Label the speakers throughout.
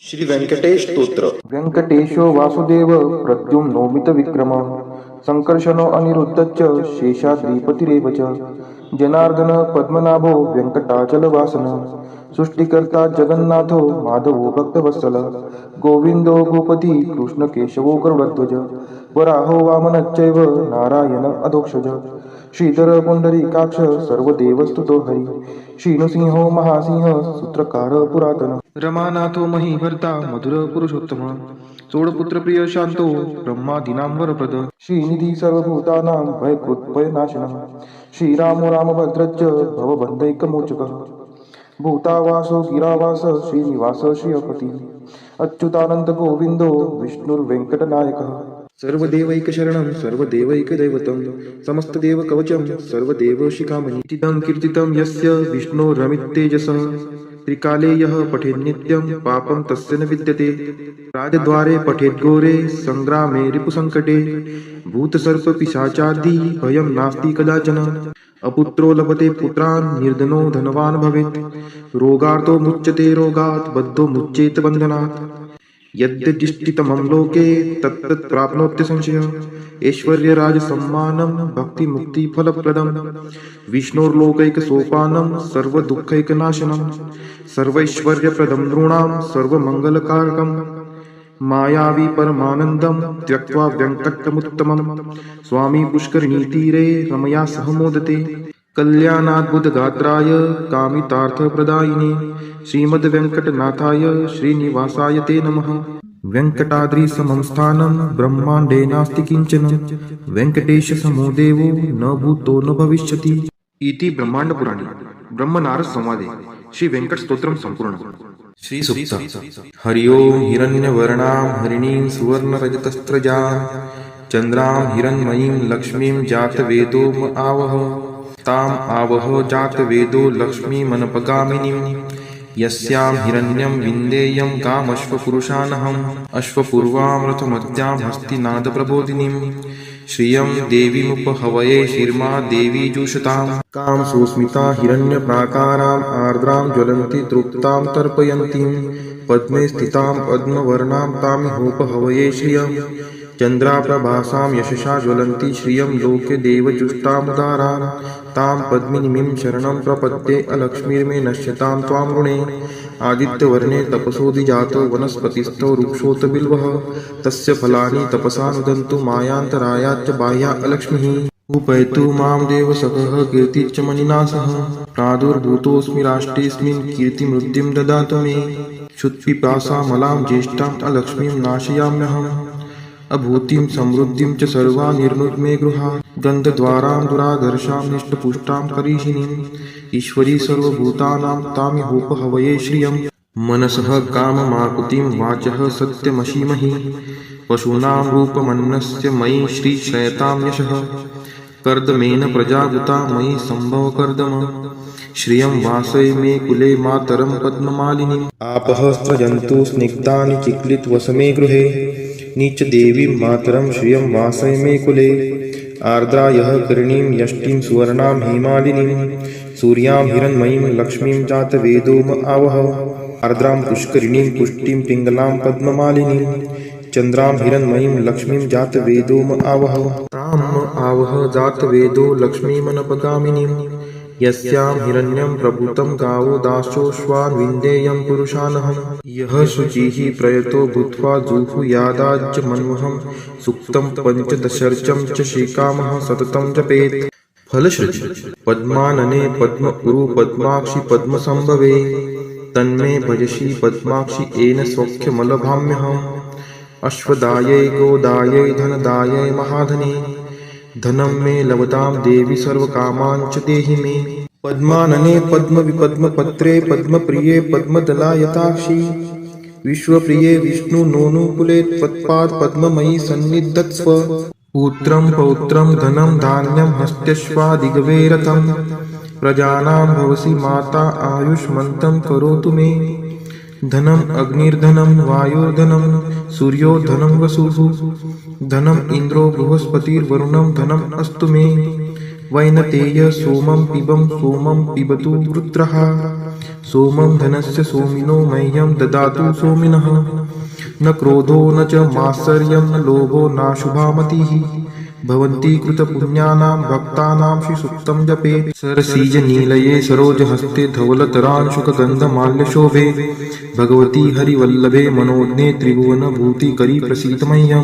Speaker 1: श्री व्यंकटेश स्तोत्र.
Speaker 2: व्यंकटेशो वासुदेव प्रद्युम्नोमित विक्रम संकर्षणो अनिरुद्धश्च शेषाद्रिपतिरेव च जनार्दन पद्मनाभो व्यंकटाचलवासन सृष्टिकर्ता जगन्नाथो माधवो भक्तवत्सल गोविंदो भूपति कृष्णकेशवो गरुडध्वज वराहो वामनश्चैव नारायण अधोक्षज श्रीधर पुंडरीकाक्ष सर्वदेवस्तुतो हरि श्रीनृसिंहो महासिंह सूत्रकार पुरातन रमानाथो महीभर्ता मधुर पुरुषोत्तम चोडपुत्र प्रिय शांतो ब्रह्मादीनां वरप्रद श्रीनिधी सर्वभूतानां भयकृत्भयनाशनः श्रीरामो रामभद्रश्च भवबन्धैकमोचकः भूतावासो गिरावास श्रीनिवास श्रियपति अच्युतानंद गोविंदो विष्णुर्वेंकटनायकः सर्वदेवैकशरणं सर्वदेवैकदैवतं समस्तदेवकवचं सर्वदेवशिखामणि कीर्तितं कीर्तितं यस्य विष्णोरमिततेजसः त्रिकाले यः पठेन्नित्यं पापं तस्य न विद्यते राजद्वारे पठेद्घोरे संग्रामे रिपुसङ्कटे भूतसर्पपिशाचादि भयं नास्ति कदाचन अपुत्रो लभते पुत्रान् निर्धनो धनवान् भवेत् रोगार्तो मुच्यते रोगात् बद्धो मुच्येत बन्धनात् यद्यदिष्टितमं लोके तत्तत् प्राप्नोत्य संशयः ऐश्वर्यराजसम्मानं भक्तिमुक्तिफलप्रदं विष्णोर्लोकैकसोपानं सर्वदुःखैकनाशनं सर्वैश्वर्यप्रदं नृणां सर्वमङ्गलकारकं मायावी परमानन्दं त्यक्त्वा व्यङ्कटमुत्तमं स्वामी पुष्करिणीतीरे रमया सह मोदते कल्याणाद्भुतगात्राय कामितार्थप्रदायिने श्रीमद्वेङ्कटनाथाय श्रीनिवासाय ते नमः वेङ्कटाद्रिसमं स्थानं ब्रह्माण्डे नास्ति किञ्चन वेङ्कटेशसमो देवो न भूतो न भविष्यति इति ब्रह्माण्डपुराणे ब्रह्मनारद संवादे श्री वेंकट स्तोत्रम संपूर्ण. श्री सूक्त. हरि ओम हिरण्यवर्णां हरिणीं सुवर्णरजतस्रजां चन्द्रां हिरण्मयीं लक्ष्मीं जातवेदो आवह ताम् आवह जातवेदो लक्ष्मीमनपगामिनीं यस्यां हिरण्यं विन्देयं कामश्वपुरुषानहम् अश्वपूर्वामृतमत्यां हस्तिनादप्रबोधिनीं श्रियं देवीमुपहवये शिर्मा देवी जुषतां कां सुस्मिता हिरण्यप्राकाराम् आर्द्रां ज्वलन्ति तृप्तां तर्पयन्तीं पद्मे स्थितां पद्मवर्णां तामिहोपहवये श्रियं चन्द्राप्रभासां यशसा ज्वलन्ति श्रियं लोके देवजुष्टामुदारां तां पद्मिनीं शरणं प्रपद्ये अलक्ष्मीर्मे नश्यतां त्वां ऋणे आदित्यवर्णे तपसोऽधिजातो वनस्पतिस्थो वृक्षोत बिल्वः तस्य फलानि तपसा नुदन्तु मायान्तरायाच्च बाह्या अलक्ष्मीः उपैतु मां देवसखः कीर्तिश्च मणिना सह प्रादुर्भूतोऽस्मि राष्ट्रेऽस्मिन् कीर्तिमृद्धिं ददातु मे क्षुत्पिपासामलां ज्येष्ठाम् अलक्ष्मीं नाशयाम्यहम् अभूतिं समृद्धिं च सर्वा निर्नुद्मे गृहात् गन्धद्वारां दुराधर्षां निष्टपुष्टां करीषिणीम् ईश्वरी सर्वभूतानां तामिहोपहवये श्रियं मनसः काममाकुतिं वाचः सत्यमशीमहि पशूनां रूपमन्नस्य मयि श्रीक्षयतां यशः कर्दमेन प्रजावृता मयि सम्भवकर्दम श्रियं वासय मे कुले मातरं पद्ममालिनीम् आपः स्रजन्तु स्निग्धानि चिक्लितवसमे गृहे नीच देवीं मातरं श्रियं वासय मे कुले आर्द्रायः करणीं यष्टिं सुवर्णां हेमालिनीं सूर्यां हिरण्मयीं लक्ष्मीं जातवेदोम आवह आर्द्रां पुष्करिणीं पुष्टिं पिङ्गलां पद्ममालिनीं चन्द्रां हिरण्मयीं लक्ष्मीं जातवेदोम आवह ताम् आवह जातवेदो लक्ष्मीमनपगामिनीं यस्यां हिरण्यं प्रभूतं गावो दाशोऽश्वान् विन्देयं पुरुषानहम् यः शुचिः प्रयतो भूत्वा जुहुयादाज्य मन्वहं सुक्तं पञ्चदशर्चं च श्रीकामः सततं जपेत् फलश्रुति पद्मानने पद्म उरु पद्माक्षि पद्मसंभवे तन्मे भजसि पद्माक्षि येन सौख्यमलभाम्यहम् अश्वदायै गोदायै धनदायै महाधने धनं मे लभतां देवी सर्वकामान् च देहि मे पद्मानने पद्मविपद्मपत्रे पद्मप्रिये पद्मदलायताक्षि विश्वप्रिये विष्णुनोनुकुले त्वत्पाद पद्ममयि सन्निधत्स्व पुत्रं पौत्रं धनं धान्यं हस्त्यश्वादिगवे रथं प्रजानां भवसि माता आयुष्मन्तं करोतु मे धनम् अग्निर्धनं वायुर्धनं सूर्यो धनं वसुः धनम् इन्द्रो बृहस्पतिर्वरुणं धनम् अस्तु मे वैनतेय सोमं पिबतु वृत्रः सोमं धनस्य सोमिनो मह्यं ददातु सोमिनः न क्रोधो न च मात्सर्यं न लोभो नाशुभा मतिः भवन्ति कृतपुण्यानां भक्तानां श्रीसूक्तं जपेत् सरसीजनीलये सरोजहस्ते धवलतरांशुकगन्धमाल्यशोभे भगवती हरिवल्लभे मनोज्ञे त्रिभुवनभूतिकरी प्रसीद मह्यं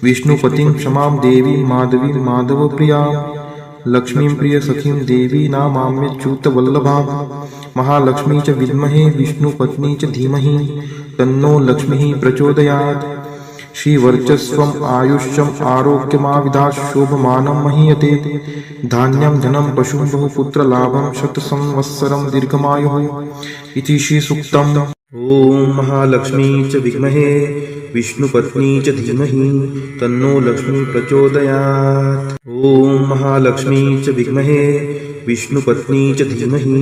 Speaker 2: विष्णुपतिं क्षमां देवीं माधवीं माधवप्रियां लक्ष्मीं प्रियसखीं देवी नामाम्यच्युतवल्लभां महालक्ष्मी च विद्महे विष्णुपत्नी च धीमहि तन्नो लक्ष्मीः प्रचोदयात् श्रीवर्चस्वम् आयुष्यम् आरोग्यमाविधात् शोभमानं महीयते धान्यं धनं पशुं बहुपुत्रलाभं शतसंवत्सरं दीर्घमायुः इति श्रीसूक्तम्। ॐ महालक्ष्मी च विद्महे विष्णुपत्नी च धीमहि तन्नो लक्ष्मी प्रचोदयात्। ॐ महालक्ष्मी च विद्महे विष्णुपत्नी च धीमहि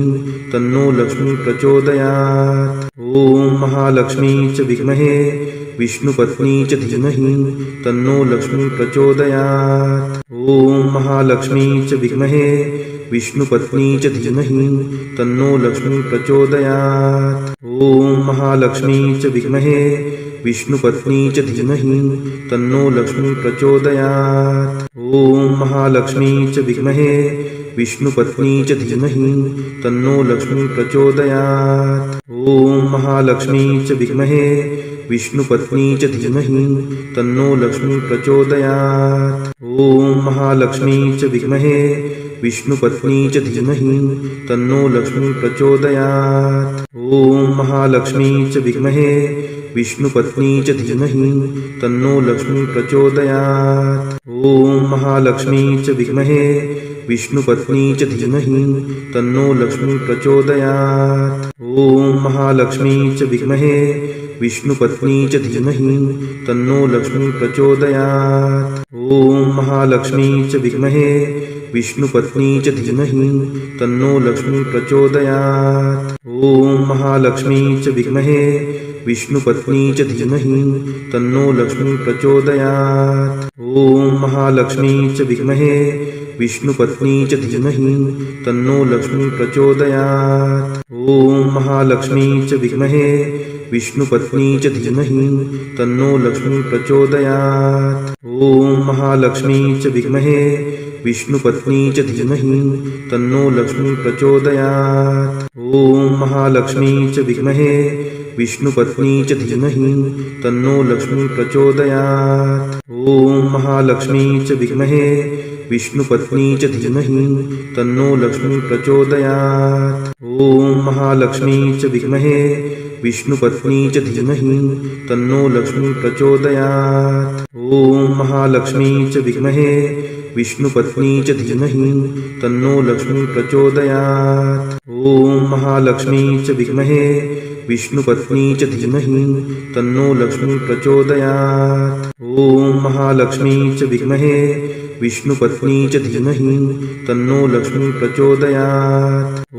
Speaker 2: तन्नो लक्ष्मी प्रचोदयात्। ॐ महालक्ष्मी च विद्महे विष्णुपत्नी च धीमहि तन्नो लक्ष्मी प्रचोदयात्। ॐ महालक्ष्मी च विद्महे विष्णुपत्नी च धीमहि तन्नो लक्ष्मी प्रचोदयात्। ॐ महालक्ष्मी च विद्महे विष्णुपत्नी च धीमहि तन्नो लक्ष्मी प्रचोदयात्। ॐ महालक्ष्मी च विद्महे विष्णुपत्नी च धीमहि तन्नो लक्ष्मी प्रचोदयात्। ॐ महालक्ष्मी च विद्महे विष्णुपत्नी च धीमहि तन्नो लक्ष्मी प्रचोदयात्। ॐ महालक्ष्मी च विद्महे विष्णुपत्नी च धीमहि तन्नो लक्ष्मी प्रचोदयात्। ॐ महालक्ष्मी च विद्महे विष्णुपत्नी च धीमहि तन्नो लक्ष्मी प्रचोदयात्। ॐ महालक्ष्मी च विद्महे विष्णुपत्नी च धीमहि तन्नो लक्ष्मी प्रचोदयात्। ॐ महालक्ष्मी च विद्महे विष्णुपत्नी च धीमहि तन्नो लक्ष्मी प्रचोदयात्। ॐ महालक्ष्मी च विद्महे विष्णुपत्नी च धीमहि तन्नो लक्ष्मी प्रचोदयात्। ॐ महालक्ष्मी च विद्महे विष्णुपत्नी च धीमहि तन्नो लक्ष्मी प्रचोदयात्। ॐ महालक्ष्मी च विद्महे विष्णुपत्नी च धीमहि तन्नो लक्ष्मी प्रचोदयात्। ॐ महालक्ष्मी च विद्महे विष्णुपत्नी च धीमहि तन्नो लक्ष्मी प्रचोदयात्। ॐ महालक्ष्मी च विद्महे विष्णुपत्नी च धीमहि तन्नो लक्ष्मी प्रचोदयात्। ॐ महालक्ष्मी च विद्महे विष्णुपत्नी च धीमहि तन्नो लक्ष्मी प्रचोदयात्। ॐ महालक्ष्मी च विद्महे विष्णुपत्नी च धीमहि तन्नो लक्ष्मी प्रचोदयात्। ॐ महालक्ष्मी च विद्महे विष्णुपत्नी च धीमहि तन्नो लक्ष्मी प्रचोदयात्। ॐ महालक्ष्मी च विद्महे विष्णुपत्नी च धीमहि तन्नो लक्ष्मी प्रचोदयात्। ॐ महालक्ष्मी च विद्महे विष्णुपत्नी च धीमहि तन्नो लक्ष्मी प्रचोदयात्। ॐ महालक्ष्मी च विद्महे विष्णुपत्नी च धीमहि तन्नो लक्ष्मी प्रचोदयात्। ॐ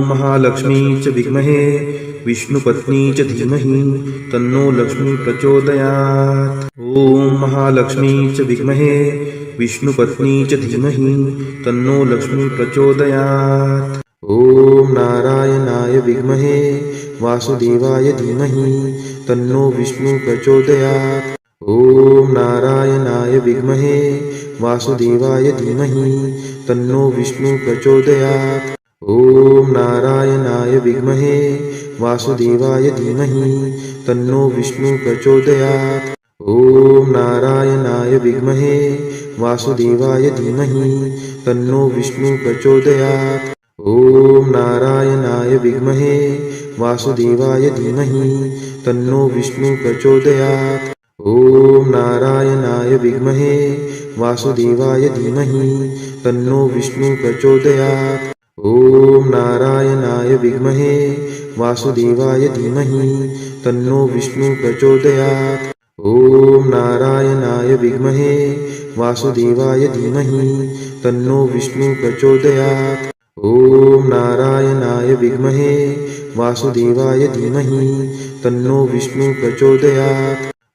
Speaker 2: महालक्ष्मी च विद्महे विष्णुपत्नी च धीमहि तन्नो लक्ष्मी प्रचोदयात्। ॐ महालक्ष्मी च विद्महे विष्णुपत्नी च धीमहि तन्नो लक्ष्मी प्रचोदयात्। ॐ नारायणाय विद्महे वासुदेवाय धीमहि तन्नो विष्णु प्रचोदयात्। ॐ नारायणाय विद्महे वासुदेवाय धीमहि तन्नो विष्णु प्रचोदयात्। ॐ नारायणाय विद्महे वासुदेवाय धीमहि तन्नो विष्णु प्रचोदयात्। ॐ नारायणाय विद्महे वासुदेवाय धीमहि तन्नो विष्णु प्रचोदयात्। ॐ नारायणाय विद्महे वासुदेवाय धीमहि तन्नो विष्णु प्रचोदयात्। ॐ नारायणाय विद्महे वासुदेवाय धीमहि तन्नो विष्णु प्रचोदयात्। ॐ नारायणाय विद्महे वासुदेवाय धीमहि तन्नो विष्णु प्रचोदयात्। ॐ नारायणाय विद्महे वासुदेवाय धीमहि तन्नो विष्णु प्रचोदयात्। ॐ नारायणाय विद्महे वासुदेवाय धीमहि तन्नो विष्णु प्रचोदयात्।